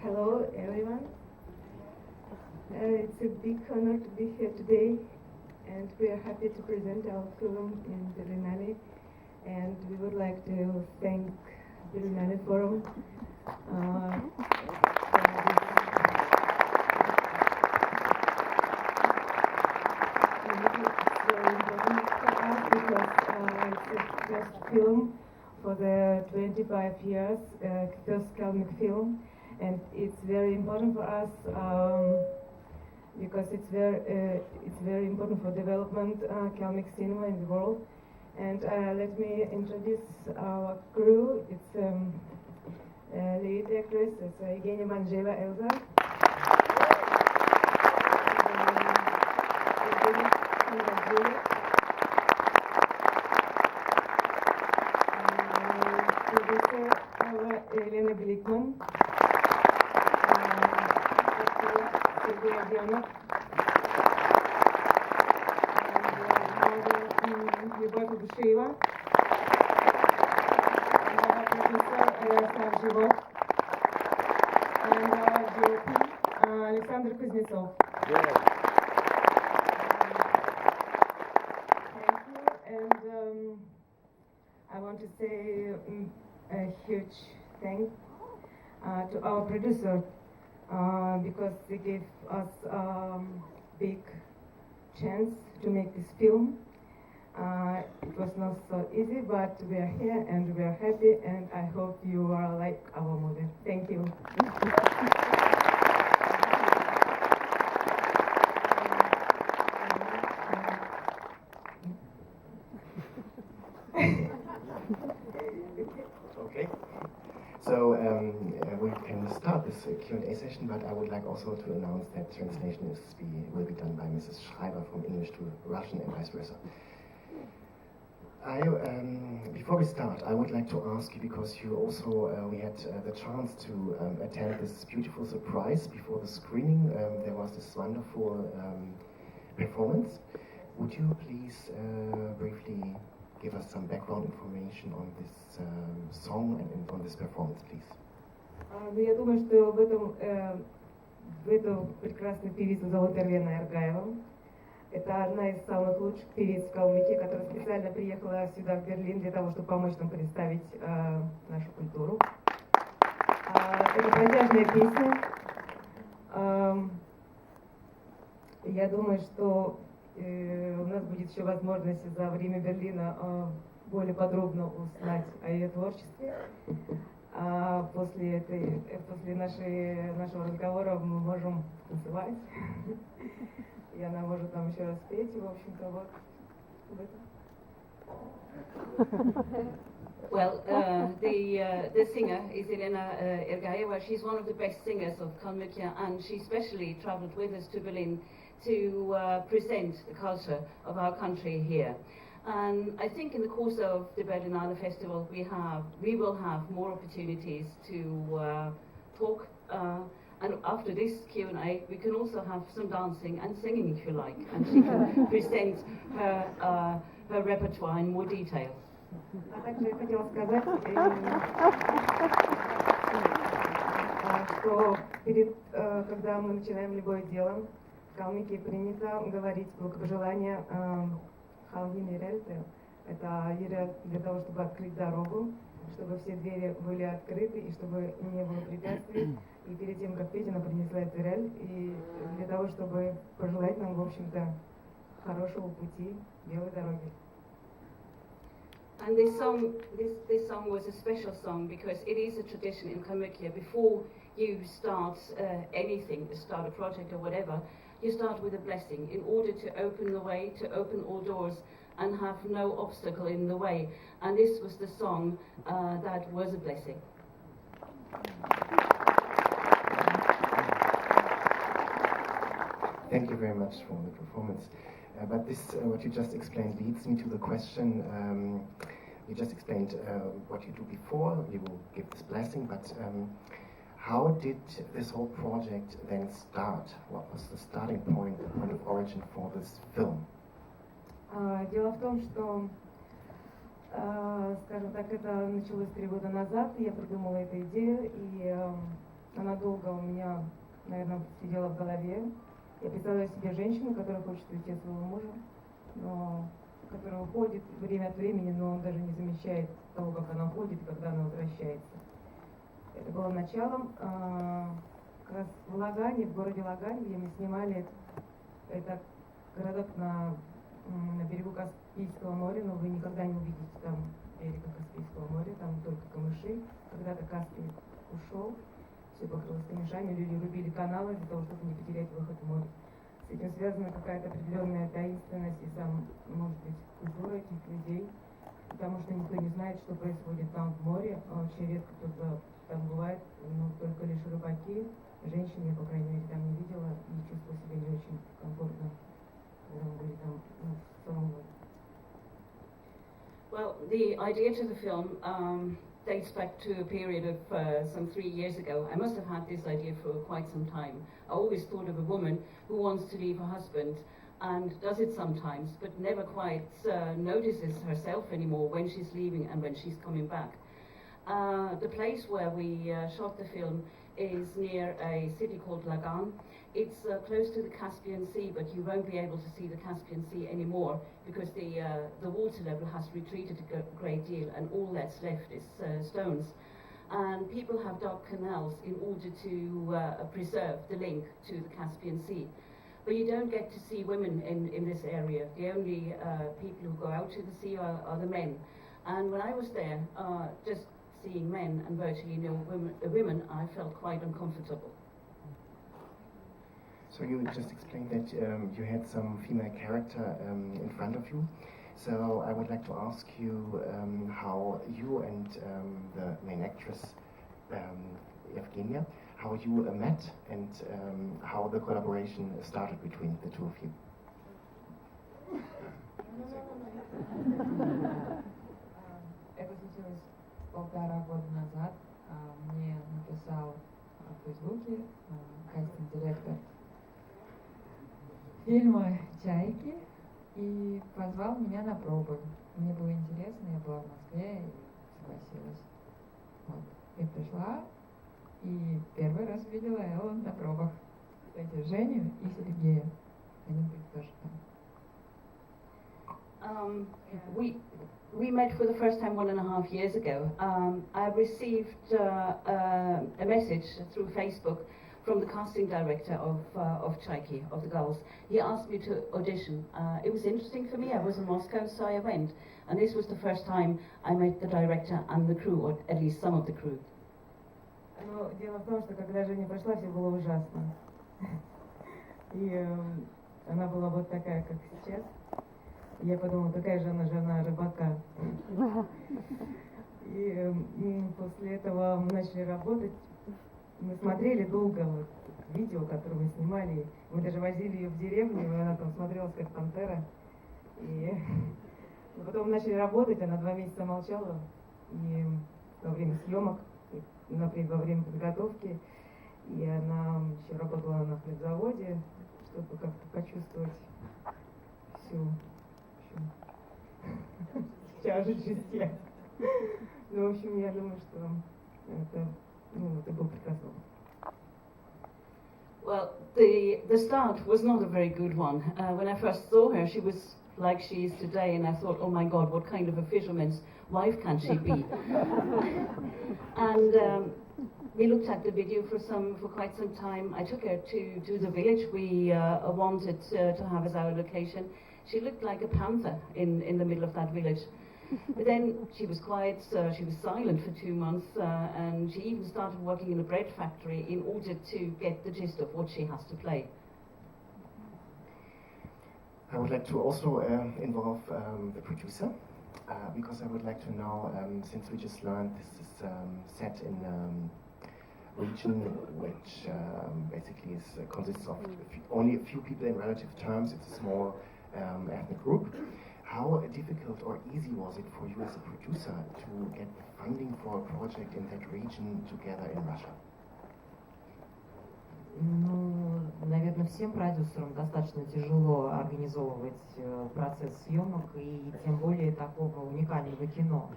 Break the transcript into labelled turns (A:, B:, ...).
A: Hello, everyone. It's a big honor to be here today, and we are happy to present our film in Berlinale. And we would like to thank Berlinale Forum for it's very important for us because it's the first film for the 25 years, first comic film. And it's very important for us because it's very important for development comic cinema in the world. And let me introduce our crew. It's lead actress, it's Evgeniya Mandzhieva, Elsa. Producer Elena Glickman. Любовь Душеева, Mandzhieva, and Alexander Kuznetsov. Thank you, and I want to say a huge thank to our producer because they gave us big chance to make this film. It was not so easy, but we are here and we are happy, and I hope you are like our movie. Thank you.
B: Okay. So we can start this Q&A session, but I would like also to announce that translation will be done by Mrs. Schreiber from English to Russian and vice versa. Before we start, I would like to ask you, because you also, we had the chance to attend this beautiful surprise before the screening. There was this wonderful performance. Would you please briefly give us some background information on this song and on this performance, please?
A: Я думаю, что в эту прекрасную певицу зовут Елена Эргаева. Это одна из самых лучших певиц в Калмыкии, которая специально приехала сюда, в Берлин, для того, чтобы помочь нам представить нашу культуру. Это протяжная песня. Я думаю, что у нас будет еще возможность за время Берлина более подробно узнать о ее творчестве. После нашего разговора мы можем танцевать. И она может нам еще раз петь, и, в общем-то, вот в этом.
C: Well, the singer is Elena Ergaeva. She's one of the best singers of Kalmykia, and she specially traveled with us to Berlin to present the culture of our country here. And I think in the course of the Berlinale Festival we will have more opportunities to talk. And after this Q&A, we can also have some dancing and singing, if you like, and she can present her repertoire in more detail.
A: А также я хотела сказать, что когда мы начинаем любое дело, в Калмыкии принято говорить благопожелания Халгин Ирельте. Это для того, чтобы открыть дорогу, чтобы все двери были открыты и чтобы не было препятствий. И перед тем, как петь, она принесла эту рель, и для того, чтобы пожелать нам, в общем-то, хорошего пути, белой дороги.
C: And this song was a special song because it is a tradition in Kalmykia. Before you start anything, start a project or whatever, you start with a blessing in order to open the way, to open all doors and have no obstacle in the way. And this was the song that was a blessing.
B: Thank you very much for the performance. But this, what you just explained, leads me to the question. You just explained what you do before, you give this blessing, but how did this whole project then start? What was the starting point, the point of origin for this film?
A: Дело в том, что, скажем так, это началось 3 года назад, я придумала эту идею, и она долго у меня, наверное, сидела в голове. Я представляю себе женщину, которая хочет уйти от своего мужа, но которая уходит время от времени, но он даже не замечает того, как она уходит и когда она возвращается. Это было началом как раз в Лагане, в городе Лагань, где мы снимали. Это городок на берегу Каспийского моря, но вы никогда не увидите там берега Каспийского моря, там только камыши. Когда-то Каспий ушел, все покрылось камышами, люди рубили каналы для того, чтобы не потерять выход в море. С этим связана какая-то определенная таинственность и сам, может быть, культура этих людей, потому что никто не знает, что происходит там в море. Очень редко кто-то там бывает, но только лишь рыбаки. Женщин я, по крайней мере, там не видела и чувствовала себя не очень комфортно, когда мы были там в самом море.
C: Well, the idea to the film dates back to a period of some 3 years ago. I must have had this idea for quite some time. I always thought of a woman who wants to leave her husband and does it sometimes, but never quite notices herself anymore when she's leaving and when she's coming back. The place where we shot the film is near a city called Lagan. It's close to the Caspian Sea, but you won't be able to see the Caspian Sea anymore because the water level has retreated a great deal, and all that's left is stones. And people have dug canals in order to preserve the link to the Caspian Sea. But you don't get to see women in this area. The only people who go out to the sea are the men. And when I was there, just seeing men and virtually no women, I felt quite uncomfortable.
B: So you just explained that you had some female character in front of you. So I would like to ask you how you and the main actress, Evgeniya, how you met and how the collaboration started between the two of you.
A: Это случилось 1,5 года назад. Мне написал в Фейсбуке кастинг-директор фильма «Chaiki» и позвал меня на пробы. Мне было интересно, я была в Москве и согласилась. Вот. Я пришла и первый раз видела Эллу на пробах. Кстати, Женю и Сергея. Они были тоже там.
C: We met for the first time 1.5 years ago. I received a message through Facebook from the casting director of Chaiki, of the girls. He asked me to audition. It was interesting for me. I was in Moscow, so I went. And this was the first time I met the director and the crew, or at least some of the crew.
A: Но дело в том, что когда Женя прошла, все было ужасно. И она была вот такая, как сейчас. Я подумала, какая же она жена рыбака. И после этого мы начали работать. Мы смотрели долго вот видео, которое мы снимали. Мы даже возили ее в деревню, и она там смотрелась как пантера. И потом начали работать, она 2 месяца молчала. И во время съемок, например, во время подготовки. И она еще работала на хлебзаводе, чтобы как-то почувствовать всю тяжесть жизни. Ну, в общем, я думаю, что это был прекрасно.
C: Well, the start was not a very good one. When I first saw her, she was like she is today, and I thought, oh my God, what kind of a fisherman's wife can she be? And we looked at the video for quite some time. I took her to the village we wanted to have as our location. She looked like a panther in the middle of that village. But then she was quiet, she was silent for 2 months, and she even started working in a bread factory in order to get the gist of what she has to play.
B: I would like to also involve the producer, because I would like to know, since we just learned this is set in a region which basically consists of only a few people in relative terms. It's a small ethnic group. How difficult or easy was it for you as a producer to get funding for a project in that region together in Russia?
D: Ну, наверное, всем продюсерам достаточно тяжело организовывать процесс съемок и тем более такого уникального кино.